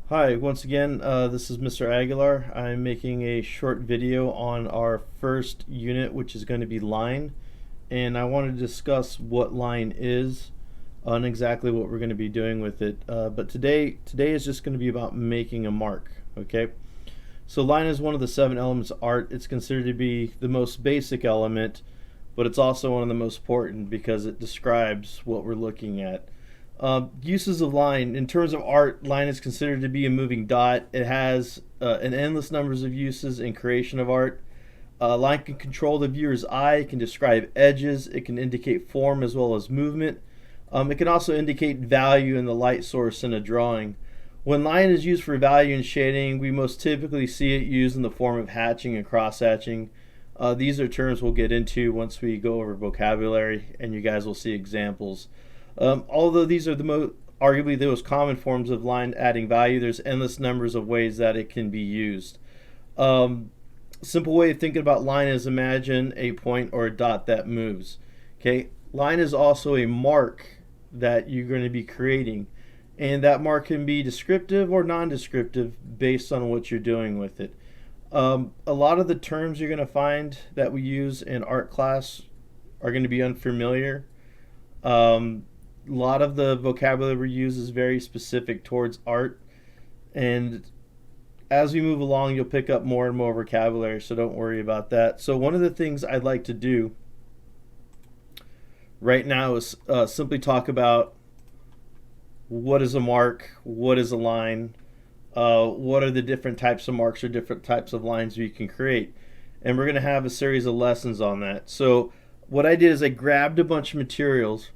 Hi, once again, this is Mr. Aguilar. I'm making a short video on our first unit, which is going to be line, and I want to discuss what line is and exactly what we're going to be doing with it. But today is just going to be about making a mark. Okay, so line is one of the 7 elements of art. It's considered to be the most basic element, but it's also one of the most important because it describes what we're looking at. Uses of line in terms of art, line is considered to be a moving dot. It has an endless numbers of uses in creation of art. Line can control the viewer's eye. It can describe edges. It can indicate form as well as movement. It can also indicate value in the light source in a drawing. When line is used for value and shading, we most typically see it used in the form of hatching and cross hatching. These are terms we'll get into once we go over vocabulary, and you guys will see examples. Although these are arguably the most common forms of line adding value, there's endless numbers of ways that it can be used. Simple way of thinking about line is imagine a point or a dot that moves. Okay, line is also a mark that you're going to be creating, and that mark can be descriptive or non-descriptive based on what you're doing with it. A lot of the terms you're going to find that we use in art class are going to be unfamiliar. A lot of the vocabulary we use is very specific towards art, and as we move along you'll pick up more and more vocabulary, so don't worry about that. So one of the things I'd like to do right now is simply talk about what is a mark, what is a line, what are the different types of marks or different types of lines we can create, and we're going to have a series of lessons on that. So what I did is I grabbed a bunch of materials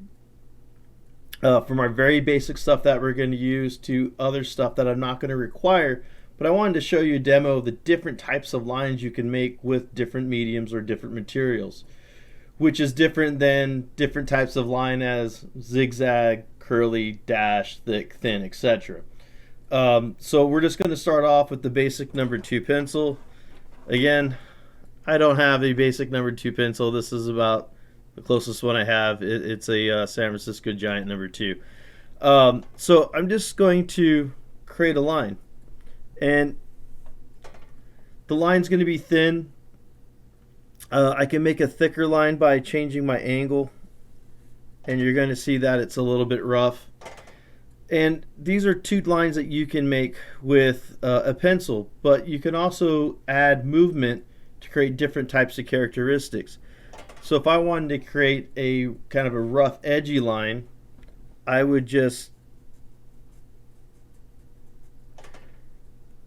from our very basic stuff that we're going to use to other stuff that I'm not going to require, but I wanted to show you a demo of the different types of lines you can make with different mediums or different materials, which is different than different types of line as zigzag, curly, dash, thick, thin, etc. So we're just going to start off with the basic number 2 pencil. Again, I don't have a basic number 2 pencil. This is about the closest one I have. It's a San Francisco Giant number 2. So I'm just going to create a line, and the line's going to be thin. I can make a thicker line by changing my angle, and you're going to see that it's a little bit rough. And these are 2 lines that you can make with a pencil, but you can also add movement to create different types of characteristics. So if I wanted to create a kind of a rough, edgy line, I would just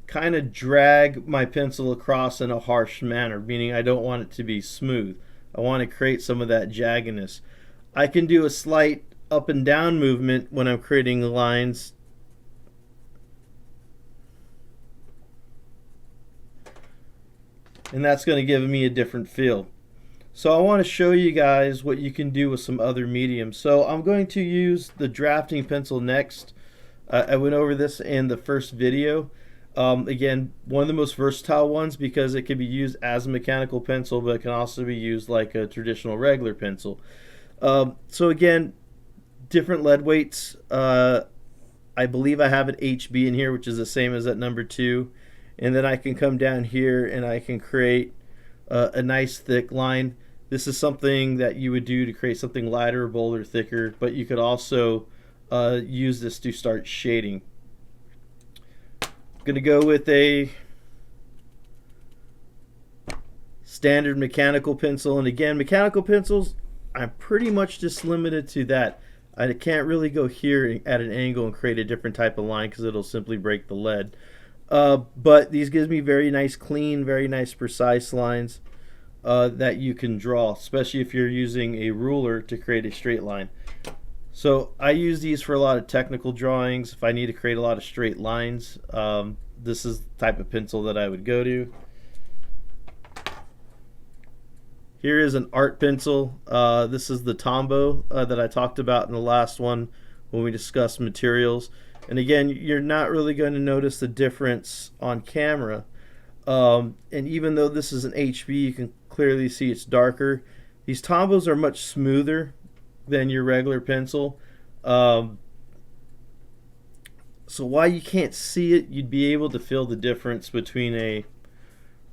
kind of drag my pencil across in a harsh manner, meaning I don't want it to be smooth. I want to create some of that jaggedness. I can do a slight up and down movement when I'm creating lines, and that's going to give me a different feel. So I want to show you guys what you can do with some other mediums. So I'm going to use the drafting pencil next. I went over this in the first video. Again, one of the most versatile ones because it can be used as a mechanical pencil, but it can also be used like a traditional regular pencil. So again, different lead weights. I believe I have an HB in here, which is the same as that number 2. And then I can come down here and I can create a nice thick line. This is something that you would do to create something lighter, bolder, thicker, but you could also use this to start shading. I'm going to go with a standard mechanical pencil, and again, mechanical pencils, I'm pretty much just limited to that. I can't really go here at an angle and create a different type of line because it'll simply break the lead. But these gives me very nice, clean, very nice, precise lines that you can draw, especially if you're using a ruler to create a straight line. So I use these for a lot of technical drawings. If I need to create a lot of straight lines, this is the type of pencil that I would go to. Here is an art pencil. This is the Tombow that I talked about in the last one when we discussed materials. And again, you're not really going to notice the difference on camera. And even though this is an HB, you can clearly see it's darker. These Tombows are much smoother than your regular pencil. So while you can't see it, you'd be able to feel the difference between a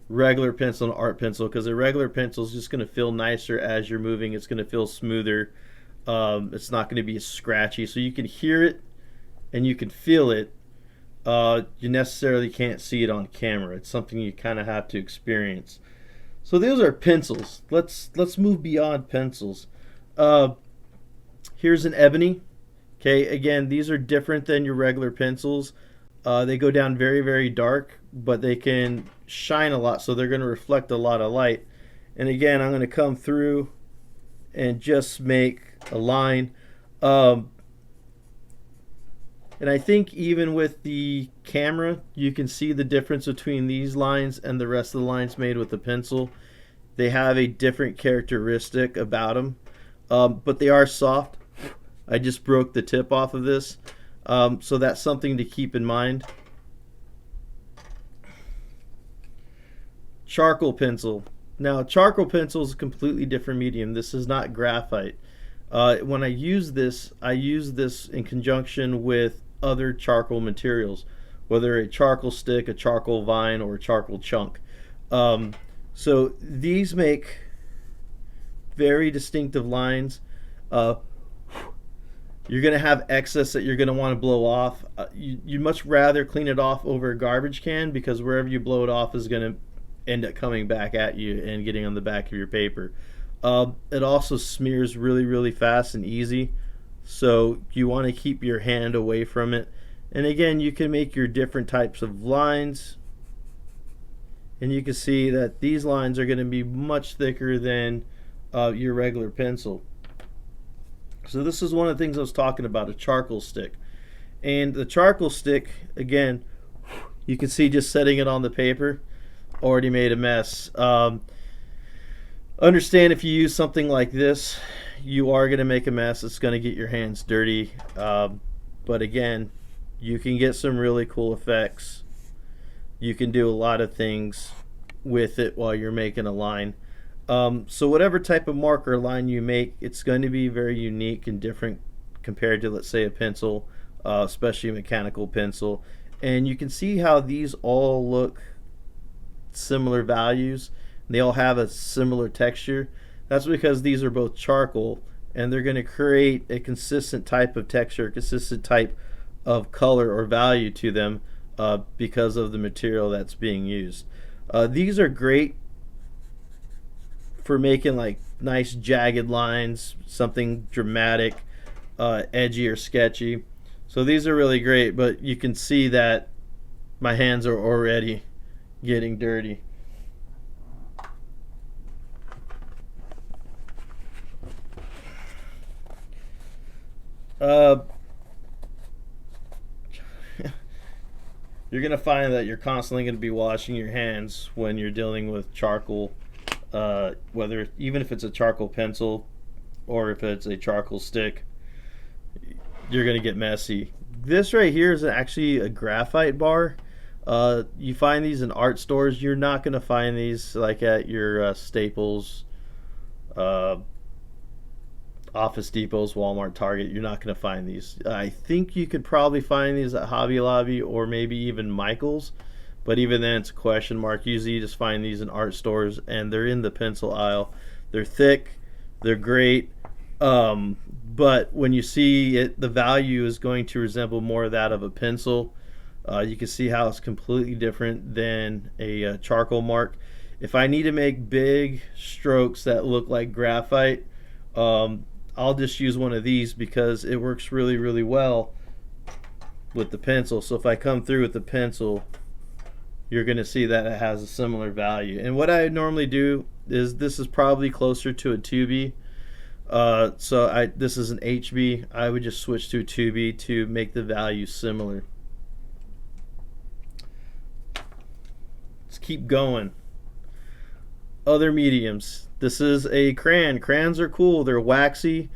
regular pencil and art pencil, because a regular pencil is just going to feel nicer as you're moving. It's going to feel smoother. It's not going to be as scratchy. So you can hear it and you can feel it. You necessarily can't see it on camera. It's something you kind of have to experience. So those are pencils. Let's move beyond pencils. Here's an ebony. Okay, again, these are different than your regular pencils. They go down very, very dark, but they can shine a lot, so they're going to reflect a lot of light. And again, I'm going to come through and just make a line. And I think even with the camera, you can see the difference between these lines and the rest of the lines made with the pencil. They have a different characteristic about them, but they are soft. I just broke the tip off of this, so that's something to keep in mind. Charcoal pencil. Now, charcoal pencil is a completely different medium. This is not graphite. When I use this in conjunction with other charcoal materials, whether a charcoal stick, a charcoal vine, or a charcoal chunk. So these make very distinctive lines. You're going to have excess that you're going to want to blow off. You'd much rather clean it off over a garbage can, because wherever you blow it off is going to end up coming back at you and getting on the back of your paper. It also smears really, really fast and easy, so you want to keep your hand away from it. And again, you can make your different types of lines, and you can see that these lines are going to be much thicker than your regular pencil. So this is one of the things I was talking about, a charcoal stick. And the charcoal stick, again, you can see just setting it on the paper already made a mess. Understand, if you use something like this, you are going to make a mess. It's going to get your hands dirty. But again, you can get some really cool effects. You can do a lot of things with it while you're making a line. So whatever type of marker line you make, it's going to be very unique and different compared to, let's say, a pencil, especially a mechanical pencil. And you can see how these all look similar values. They all have a similar texture. That's because these are both charcoal, and they're going to create a consistent type of texture, a consistent type of color or value to them because of the material that's being used. These are great for making like nice jagged lines, something dramatic, edgy or sketchy. So these are really great, but you can see that my hands are already getting dirty. You're going to find that you're constantly going to be washing your hands when you're dealing with charcoal, even if it's a charcoal pencil or if it's a charcoal stick. You're going to get messy. This right here is actually a graphite bar. You find these in art stores. You're not going to find these like at your Staples, Office Depots, Walmart, Target. You're not going to find these. I think you could probably find these at Hobby Lobby or maybe even Michael's, but even then it's a question mark. Usually you just find these in art stores, and they're in the pencil aisle. They're thick, they're great, but when you see it, the value is going to resemble more of that of a pencil. You can see how it's completely different than a charcoal mark. If I need to make big strokes that look like graphite, I'll just use one of these because it works really, really well with the pencil. So if I come through with the pencil, you're going to see that it has a similar value. And what I normally do is, this is probably closer to a 2B. This is an HB. I would just switch to a 2B to make the value similar. Let's keep going. Other mediums. This is a crayon. Crayons are cool. They're waxy.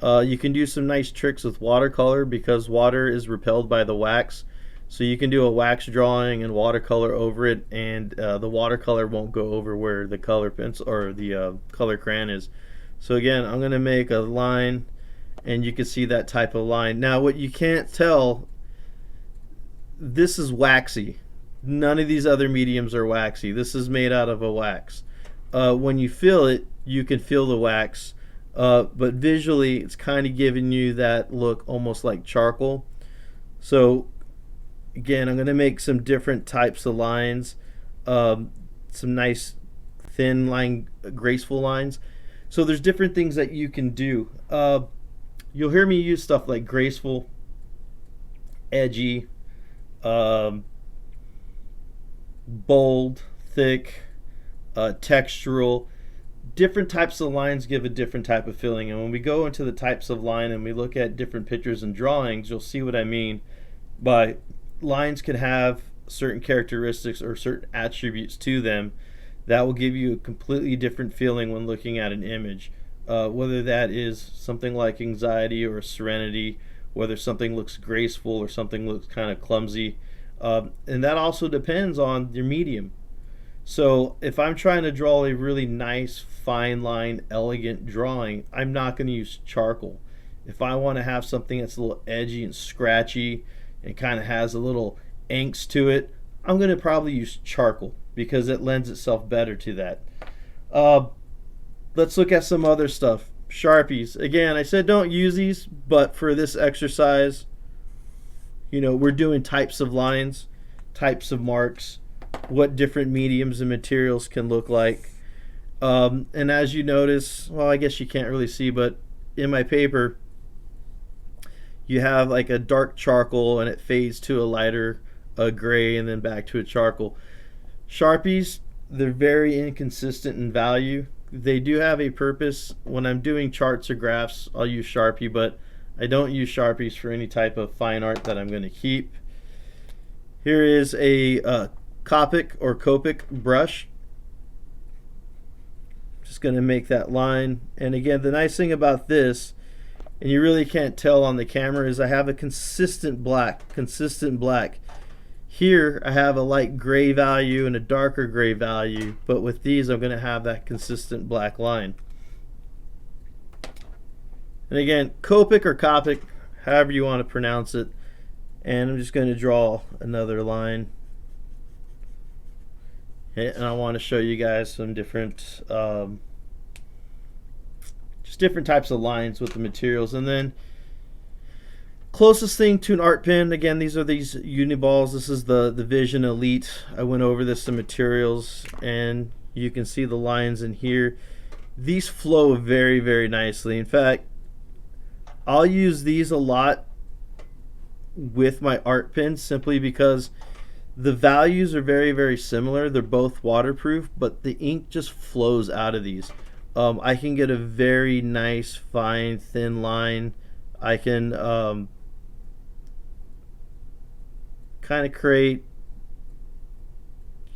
You can do some nice tricks with watercolor because water is repelled by the wax. So you can do a wax drawing and watercolor over it, and the watercolor won't go over where the color pencil or the color crayon is. So again, I'm going to make a line, and you can see that type of line. Now what you can't tell this is waxy. None of these other mediums are waxy. This is made out of a wax. When you feel it, you can feel the wax, but visually it's kind of giving you that look almost like charcoal. So again, I'm going to make some different types of lines, some nice thin line, graceful lines. So there's different things that you can do. You'll hear me use stuff like graceful, edgy, bold, thick, textural. Different types of lines give a different type of feeling, and when we go into the types of line and we look at different pictures and drawings, you'll see what I mean by lines can have certain characteristics or certain attributes to them that will give you a completely different feeling when looking at an image, whether that is something like anxiety or serenity, whether something looks graceful or something looks kind of clumsy, and that also depends on your medium. So if I'm trying to draw a really nice, fine line, elegant drawing, I'm not going to use charcoal. If I want to have something that's a little edgy and scratchy and kind of has a little angst to it, I'm going to probably use charcoal because it lends itself better to that. Let's look at some other stuff. Sharpies. Again, I said don't use these, but for this exercise, we're doing types of lines, types of marks, what different mediums and materials can look like. And as you notice, well, I guess you can't really see, but in my paper, you have like a dark charcoal and it fades to a lighter gray and then back to a charcoal. Sharpies, they're very inconsistent in value. They do have a purpose. When I'm doing charts or graphs, I'll use Sharpie, but I don't use Sharpies for any type of fine art that I'm going to keep. Here is a Copic or Copic brush. Just going to make that line. And again, the nice thing about this, and you really can't tell on the camera, is I have a consistent black. Here I have a light gray value and a darker gray value, but with these I'm going to have that consistent black line. And again, Copic or Copic, however you want to pronounce it. And I'm just going to draw another line. Okay, and I want to show you guys some different just different types of lines with the materials. And then closest thing to an art pen, again, these are these Uniballs. This is the Vision Elite. I went over this in materials and you can see the lines in here. These flow very, very nicely. In fact, I'll use these a lot with my art pens simply because the values are very, very similar. They're both waterproof, but the ink just flows out of these. I can get a very nice, fine, thin line. I can kind of create,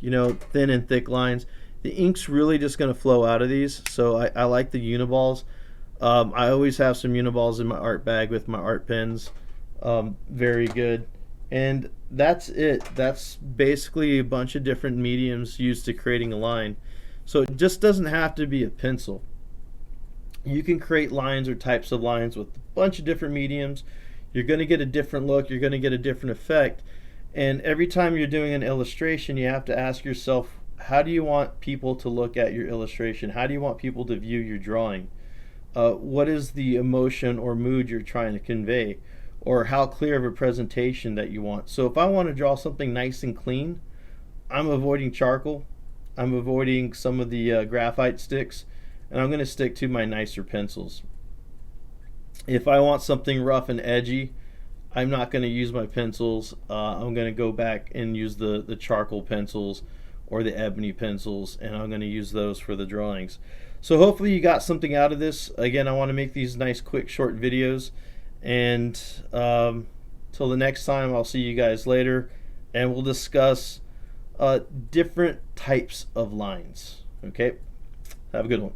thin and thick lines. The ink's really just going to flow out of these, so I like the Uniballs. I always have some Uniballs in my art bag with my art pens. Very good. And that's it. That's basically a bunch of different mediums used to creating a line. So it just doesn't have to be a pencil. You can create lines or types of lines with a bunch of different mediums. You're going to get a different look. You're going to get a different effect. And every time you're doing an illustration, you have to ask yourself, how do you want people to look at your illustration? How do you want people to view your drawing? What is the emotion or mood you're trying to convey? Or how clear of a presentation that you want? So if I want to draw something nice and clean, I'm avoiding charcoal. I'm avoiding some of the graphite sticks, and I'm going to stick to my nicer pencils. If I want something rough and edgy, I'm not going to use my pencils. I'm going to go back and use the charcoal pencils or the ebony pencils, and I'm going to use those for the drawings. So hopefully you got something out of this. Again, I want to make these nice, quick, short videos. And till the next time, I'll see you guys later, and we'll discuss different types of lines. Okay, have a good one.